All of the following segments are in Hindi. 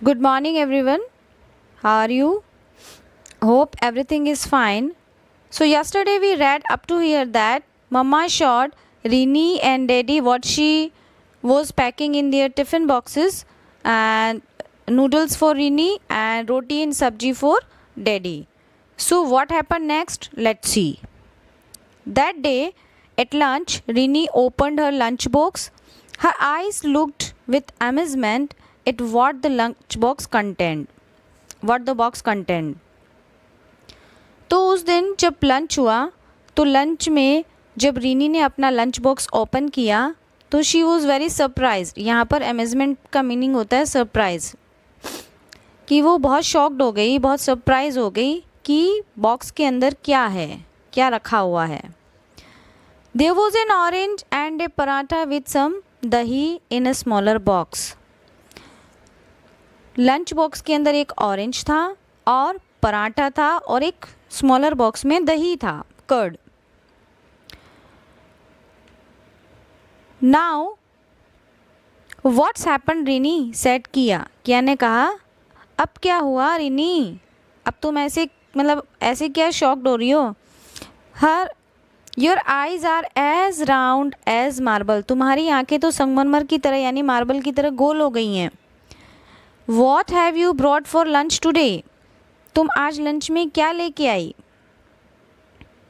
Good morning, everyone. How are you? Hope everything is fine. So, yesterday we read up to here that Mama showed Rini and Daddy what she was packing in their tiffin boxes, and noodles for Rini and roti and sabji for Daddy. So, what happened next? Let's see. That day at lunch, Rini opened her lunchbox. Her eyes looked with amazement at what the lunchbox contained. What the box contained. तो उस दिन जब लंच हुआ तो लंच में जब रीनी ने अपना लंच बॉक्स ओपन किया तो शी वॉज़ वेरी सरप्राइज। यहाँ पर अमेजमेंट का मीनिंग होता है सरप्राइज, कि वो बहुत शॉक्ड हो गई, बहुत सरप्राइज हो गई कि बॉक्स के अंदर क्या है, क्या रखा हुआ है। There was an orange and a paratha with some dahi in a smaller box. Lunch box के अंदर एक ऑरेंज था और पराठा था और एक स्मॉलर बॉक्स में दही था, curd. Now what's happen Rini, said किया ने कहा अब क्या हुआ रिनी, अब तुम ऐसे ऐसे क्या शॉक्ड हो रही हो। Her your eyes are as round as marble, तुम्हारी आंखें तो संगमरमर की तरह यानी मार्बल की तरह गोल हो गई हैं। What have you brought for lunch today, तुम आज लंच में क्या लेके आई।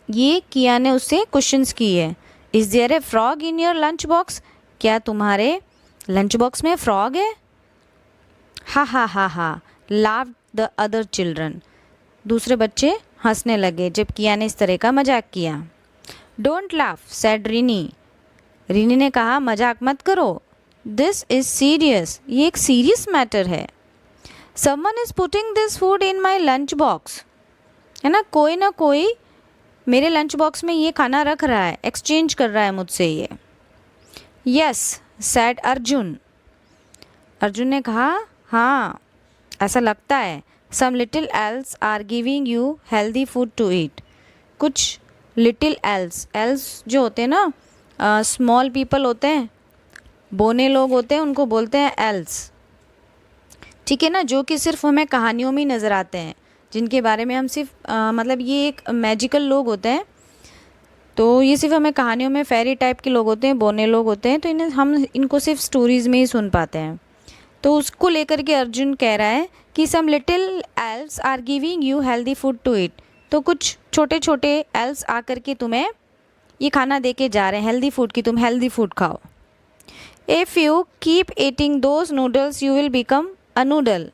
ये किया ने उससे क्वेश्चंस किए। Is there a frog in your lunch box, क्या तुम्हारे लंच बॉक्स में फ्रॉग है। हा हा हा हा, लाव द अदर चिल्ड्रन, दूसरे बच्चे हंसने लगे जब किया ने इस तरह का मजाक किया। Don't laugh said René, René ने कहा मजाक मत करो। दिस इज़ सीरियस, ये एक सीरियस मैटर है। Someone is putting this food in my lunch box, है ना कोई मेरे लंच बॉक्स में ये खाना रख रहा है, एक्सचेंज कर रहा है मुझसे ये। यस सैड अर्जुन, अर्जुन ने कहा हाँ ऐसा लगता है। Some little elves are giving you healthy food to eat, कुछ लिटिल एल्स जो होते हैं ना, स्मॉल पीपल होते हैं, बोने लोग होते हैं, उनको बोलते हैं एल्स, ठीक है ना, जो कि सिर्फ हमें कहानियों में ही नज़र आते हैं, जिनके बारे में हम सिर्फ ये एक मैजिकल लोग होते हैं, तो ये सिर्फ हमें कहानियों में फेरी टाइप के लोग होते हैं, बोने लोग होते हैं, तो हम इनको सिर्फ स्टोरीज़ में ही सुन पाते हैं। तो उसको लेकर के अर्जुन कह रहा है कि some little elves are giving you healthy food to eat, तो कुछ छोटे छोटे एल्स आकर के तुम्हें ये खाना दे के जा रहे हैं हेल्दी फूड की, तुम हेल्दी फूड खाओ। If you keep eating those noodles you will become a noodle,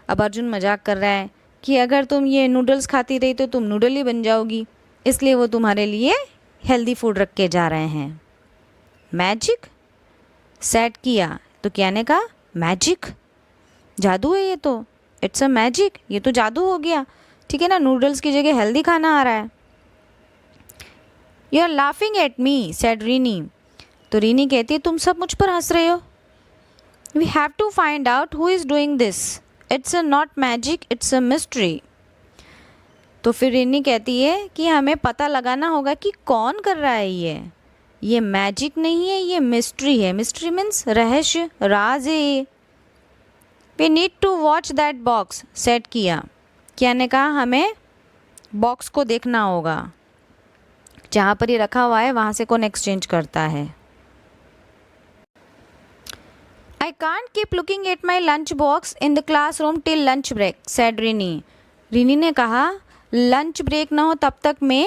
अब अर्जुन मजाक कर रहा है कि अगर तुम ये नूडल्स खाती रही तो तुम नूडल ही बन जाओगी, इसलिए वो तुम्हारे लिए हेल्दी फूड रख के जा रहे हैं। मैजिक सेट किया, तो क्या ने कहा मैजिक, जादू है ये तो, इट्स अ मैजिक, ये तो जादू हो गया, ठीक है ना, नूडल्स की जगह हेल्दी खाना आ रहा है। You are laughing at me said Rini, तो रीनी कहती है तुम सब मुझ पर हंस रहे हो। We have to find out who is doing this, it's a not magic it's a mystery. तो फिर रीनी कहती है कि हमें पता लगाना होगा कि कौन कर रहा है ये मैजिक नहीं है, ये मिस्ट्री है। मिस्ट्री मीन्स रहस्य, राज है ये। We need to watch that box said Kiya ने कहा हमें बॉक्स को देखना होगा, जहाँ पर ये रखा हुआ है वहाँ से कौन एक्सचेंज करता है। I can't keep looking at my lunch box in the classroom till lunch break, said René. René ने कहा लंच ब्रेक ना हो तब तक मैं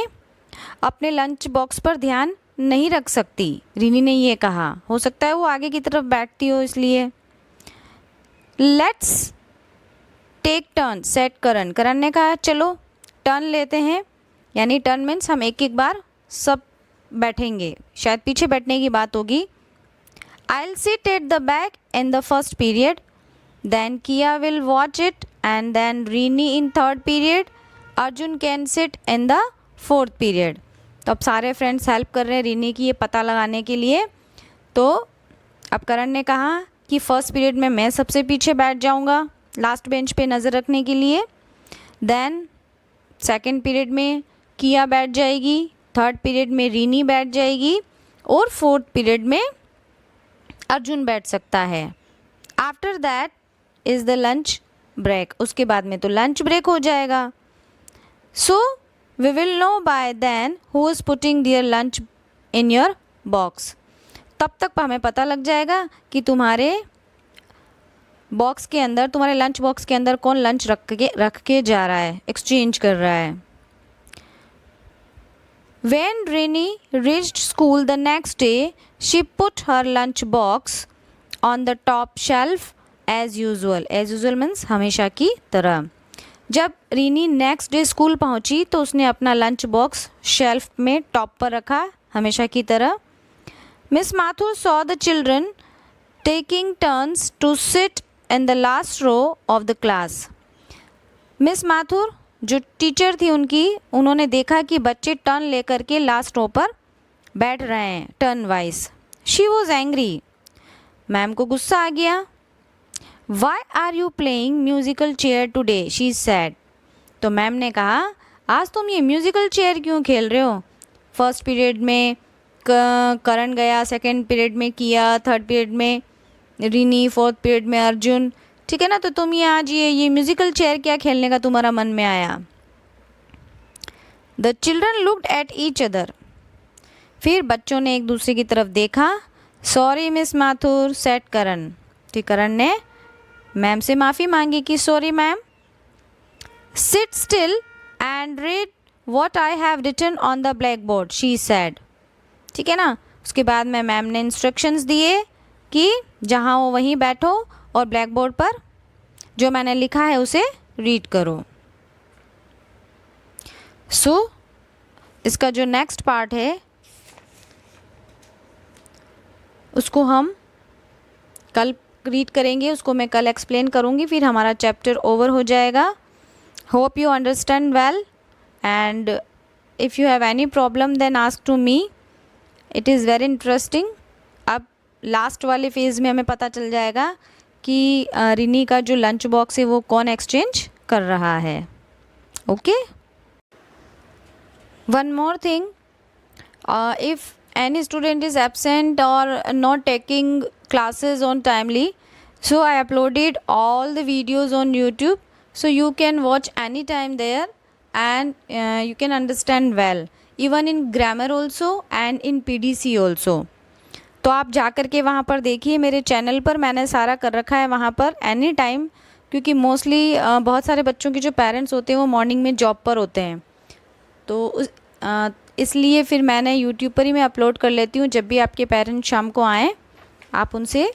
अपने लंच बॉक्स पर ध्यान नहीं रख सकती। रीनी ने ये कहा, हो सकता है वो आगे की तरफ बैठती हो इसलिए। लेट्स टेक टर्न सेट करण ने कहा चलो टर्न लेते हैं, यानी टर्न मीन्स हम एक एक बार सब बैठेंगे, शायद पीछे बैठने की बात होगी। I'll sit at the back in the first period, then Kia will watch it, and then Rini in third period, Arjun can sit in the fourth period. तो अब सारे फ्रेंड्स हेल्प कर रहे हैं रीनी की ये पता लगाने के लिए। तो अब करण ने कहा कि फर्स्ट पीरियड में मैं सबसे पीछे बैठ जाऊंगा लास्ट बेंच पे नज़र रखने के लिए, देन सेकंड पीरियड में किया बैठ जाएगी, थर्ड पीरियड में रीनी बैठ जाएगी और फोर्थ पीरियड में अर्जुन बैठ सकता है। After that is the lunch break, उसके बाद में तो लंच ब्रेक हो जाएगा. So we will know by then who is putting their lunch in your box. तब तक हमें पता लग जाएगा कि तुम्हारे बॉक्स के अंदर, तुम्हारे लंच बॉक्स के अंदर कौन लंच रख के जा रहा है, एक्सचेंज कर रहा है. When Rini reached school the next day, she put her lunch box on the top shelf as usual. As usual means हमेशा की तरह. जब रीनी नेक्स्ट डे स्कूल पहुंची तो उसने अपना लंच बॉक्स शेल्फ में टॉप पर रखा हमेशा की तरह. Miss Mathur saw the children taking turns to sit in the last row of the class. Miss Mathur जो टीचर थी उनकी, उन्होंने देखा कि बच्चे टर्न लेकर के लास्ट रो पर बैठ रहे हैं turn wise. She was angry. Ma'am को गुस्सा आ गया. Why are you playing musical chair today, she said. तो मैम ने कहा, आज तुम ये म्यूजिकल चेयर क्यों खेल रहे हो? फर्स्ट पीरियड में करण गया, सेकेंड पीरियड में किया, थर्ड पीरियड में रीनी, फोर्थ पीरियड में अर्जुन. ठीक है ना, तो तुम ये आज ये म्यूजिकल चेयर क्या खेलने का तुम्हारा मन में आया? The children looked at each other. फिर बच्चों ने एक दूसरे की तरफ देखा. Sorry Miss Mathur, said Karan. फिर करण ने मैम से माफ़ी मांगी कि sorry ma'am. Sit still and read what I have written on the blackboard, she said. ठीक है ना, उसके बाद में मैम ने इंस्ट्रक्शंस दिए कि जहाँ हो वहीं बैठो और ब्लैक बोर्ड पर जो मैंने लिखा है उसे रीड करो. सो इसका जो नेक्स्ट पार्ट है उसको हम कल रीड करेंगे, उसको मैं कल एक्सप्लेन करूँगी, फिर हमारा चैप्टर ओवर हो जाएगा. Hope you understand well and if you have any problem then ask to me. It is very interesting. अब लास्ट वाले फेज़ में हमें पता चल जाएगा कि रिनी का जो लंच बॉक्स है वो कौन एक्सचेंज कर रहा है. Okay, one more thing, if any student is absent or not taking classes on timely, so I uploaded all the videos on YouTube, so you can watch anytime there and you can understand well, even in grammar also and in PDC also. तो आप जा कर के वहाँ पर देखिए, मेरे चैनल पर मैंने सारा कर रखा है वहाँ पर एनी टाइम, क्योंकि मोस्टली बहुत सारे बच्चों के जो पेरेंट्स होते हैं वो मॉर्निंग में जॉब पर होते हैं, तो इसलिए फिर मैंने यूट्यूब पर ही मैं अपलोड कर लेती हूँ. जब भी आपके पेरेंट्स शाम को आएँ, आप उनसे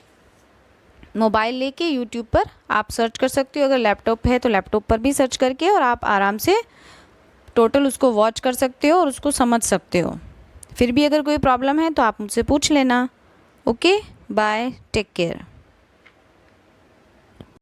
मोबाइल लेके यूट्यूब पर आप सर्च कर सकते हो. अगर लैपटॉप है तो लैपटॉप पर भी सर्च करके और आप आराम से टोटल उसको वॉच कर सकते हो और उसको समझ सकते हो. फिर भी अगर कोई प्रॉब्लम है तो आप मुझसे पूछ लेना. Okay, bye, take care.